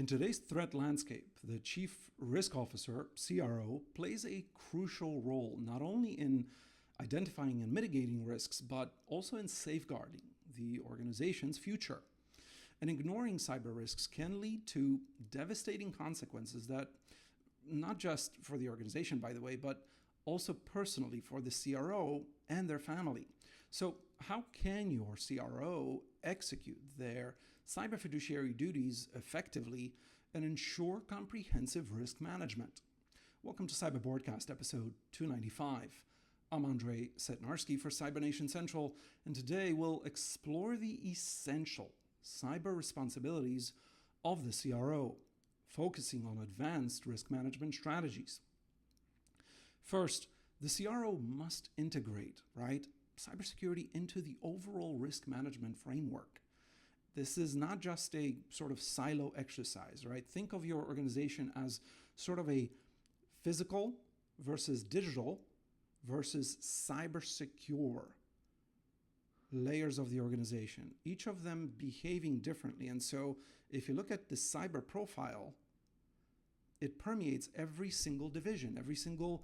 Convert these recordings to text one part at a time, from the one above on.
In today's threat landscape, the Chief Risk Officer, CRO, plays a crucial role not only in identifying and mitigating risks, but also in safeguarding the organization's future. And ignoring cyber risks can lead to devastating consequences that, not just for the organization, by the way, but also personally for the CRO and their family. So how can your CRO execute their cyber fiduciary duties effectively and ensure comprehensive risk management? Welcome to CyberBoardCast episode 295. I'm Andrei Setnarski for CyberNation Central, and today we'll explore the essential cyber responsibilities of the CRO, focusing on advanced risk management strategies. First, the CRO must integrate, cybersecurity into the overall risk management framework. This is not just a sort of silo exercise, Think of your organization as sort of a physical versus digital versus cyber secure layers of the organization, each of them behaving differently. And so if you look at the cyber profile, it permeates every single division, every single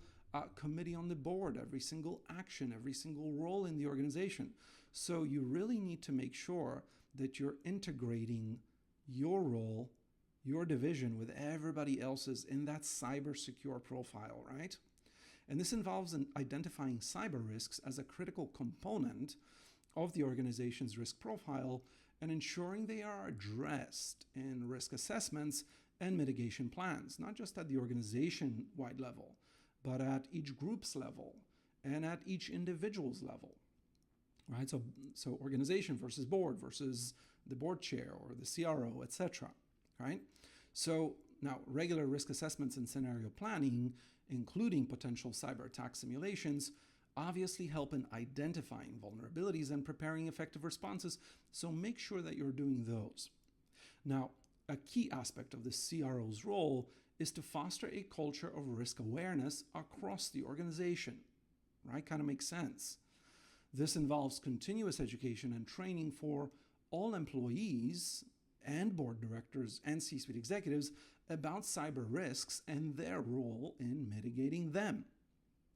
committee on the board, every single action, every single role in the organization. So you really need to make sure that you're integrating your role, your division with everybody else's in that cyber secure profile, right? And this involves identifying cyber risks as a critical component of the organization's risk profile and ensuring they are addressed in risk assessments and mitigation plans, not just at the organization-wide level, but at each group's level and at each individual's level, right? So organization versus the board chair or the CRO, etc., right? So now regular risk assessments and scenario planning, including potential cyber attack simulations, obviously help in identifying vulnerabilities and preparing effective responses. So make sure that you're doing those. Now, a key aspect of the CRO's role is to foster a culture of risk awareness across the organization, right? Kind of makes sense. This involves continuous education and training for all employees and board directors and C-suite executives about cyber risks and their role in mitigating them.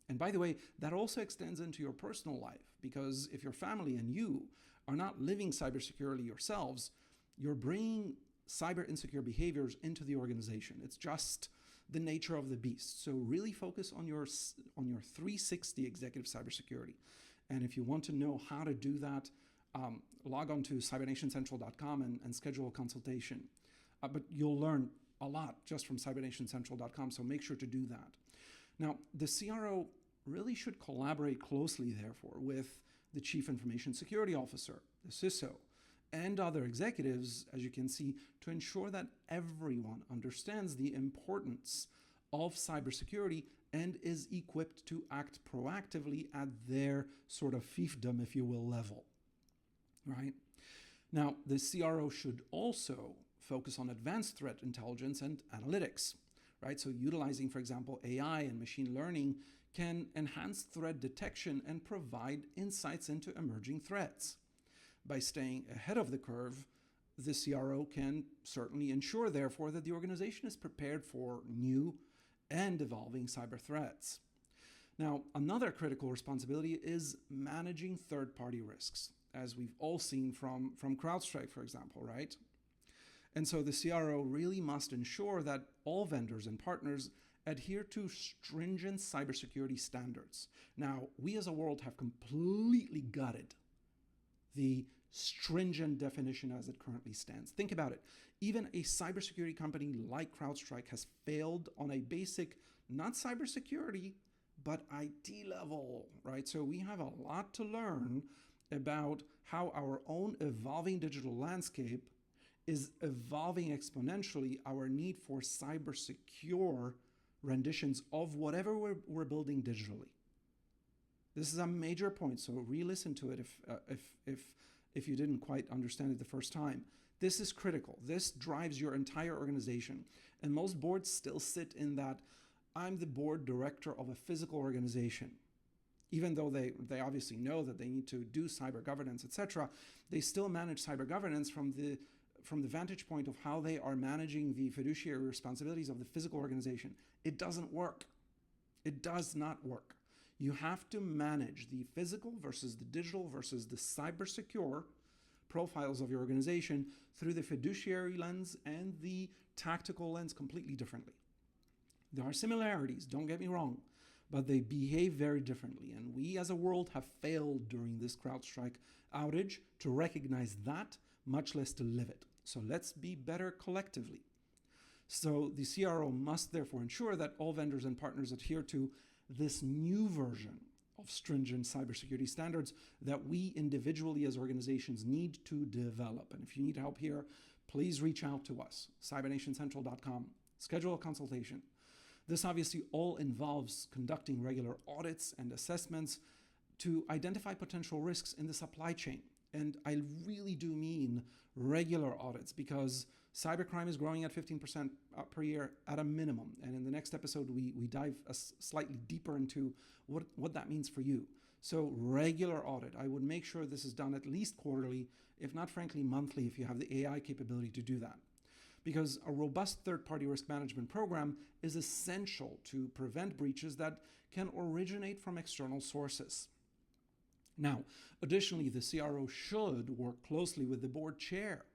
And by the way, that also extends into your personal life, because if your family and you are not living cybersecurely yourselves, you're bringing cyber insecure behaviors into the organization. It's just the nature of the beast. So really focus on your 360 executive cybersecurity. And if you want to know how to do that, log on to cybernationcentral.com and schedule a consultation. But you'll learn a lot just from cybernationcentral.com, so make sure to do that. Now, the CRO really should collaborate closely, therefore, with the Chief Information Security Officer, the CISO, and other executives, as you can see, to ensure that everyone understands the importance of cybersecurity and is equipped to act proactively at their sort of fiefdom, if you will, level, right? Now, the CRO should also focus on advanced threat intelligence and analytics, right? So utilizing, for example, AI and machine learning can enhance threat detection and provide insights into emerging threats. By staying ahead of the curve, the CRO can certainly ensure, therefore, that the organization is prepared for new and evolving cyber threats. Now, another critical responsibility is managing third-party risks, as we've all seen from CrowdStrike, for example, right? And so the CRO really must ensure that all vendors and partners adhere to stringent cybersecurity standards. Now, we as a world have completely gutted the stringent definition as it currently stands. Think about it. Even a cybersecurity company like CrowdStrike has failed on a basic, not cybersecurity, but IT level, right? So we have a lot to learn about how our own evolving digital landscape is evolving exponentially our need for cyber secure renditions of whatever we're building digitally. This is a major point, so re-listen to it if you didn't quite understand it the first time. This is critical. This drives your entire organization. And most boards still sit in that, I'm the board director of a physical organization. Even though they obviously know that they need to do cyber governance, etc., they still manage cyber governance from the from the vantage point of how they are managing the fiduciary responsibilities of the physical organization, it doesn't work. It does not work. You have to manage the physical versus the digital versus the cyber secure profiles of your organization through the fiduciary lens and the tactical lens completely differently. There are similarities, don't get me wrong, but they behave very differently. And we as a world have failed during this CrowdStrike outage to recognize that, much less to live it. So let's be better collectively. So the CRO must therefore ensure that all vendors and partners adhere to this new version of stringent cybersecurity standards that we individually as organizations need to develop. And if you need help here, please reach out to us, cybernationcentral.com, schedule a consultation. This obviously all involves conducting regular audits and assessments to identify potential risks in the supply chain. And I really do mean regular audits, because cybercrime is growing at 15% per year at a minimum. And in the next episode, we dive slightly deeper into what that means for you. So regular audit, I would make sure this is done at least quarterly, if not frankly monthly, if you have the AI capability to do that. Because a robust third-party risk management program is essential to prevent breaches that can originate from external sources. Now, additionally, the CRO should work closely with the board chair,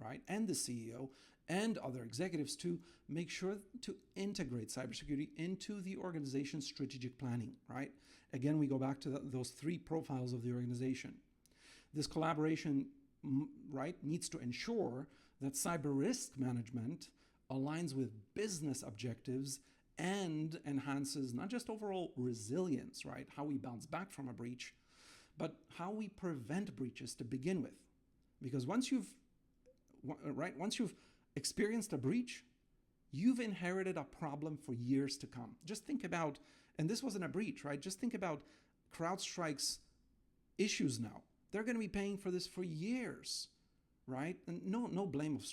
right, and the CEO and other executives to make sure to integrate cybersecurity into the organization's strategic planning, right? Again, we go back to those three profiles of the organization. This collaboration, right, needs to ensure that cyber risk management aligns with business objectives and enhances not just overall resilience, right, how we bounce back from a breach, but how we prevent breaches to begin with. Because once you've experienced a breach, you've inherited a problem for years to come. Just think about, and this wasn't a breach, right? Just think about CrowdStrike's issues now. They're going to be paying for this for years, right? And no blame of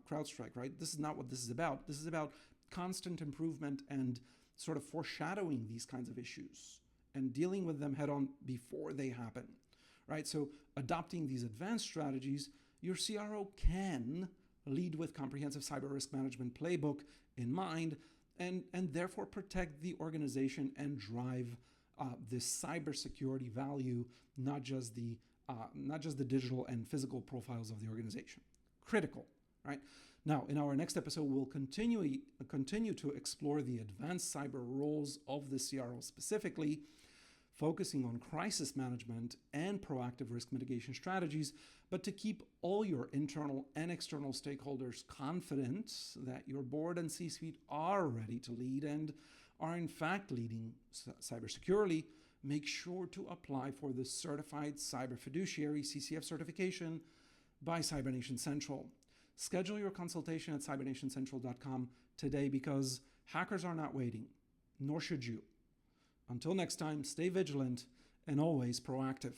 CrowdStrike, right? This is not what this is about. This is about constant improvement and sort of foreshadowing these kinds of issues and dealing with them head on before they happen, right? So adopting these advanced strategies, your CRO can lead with comprehensive cyber risk management playbook in mind, and therefore protect the organization and drive this cybersecurity value, not just the digital and physical profiles of the organization. Critical, right? Now, in our next episode, we'll continue to explore the advanced cyber roles of the CRO specifically, focusing on crisis management and proactive risk mitigation strategies, but to keep all your internal and external stakeholders confident that your board and C-suite are ready to lead and are in fact leading cybersecurely, make sure to apply for the Certified Cyber Fiduciary CCF certification by CyberNation Central. Schedule your consultation at cybernationcentral.com today, because hackers are not waiting, nor should you. Until next time, stay vigilant and always proactive.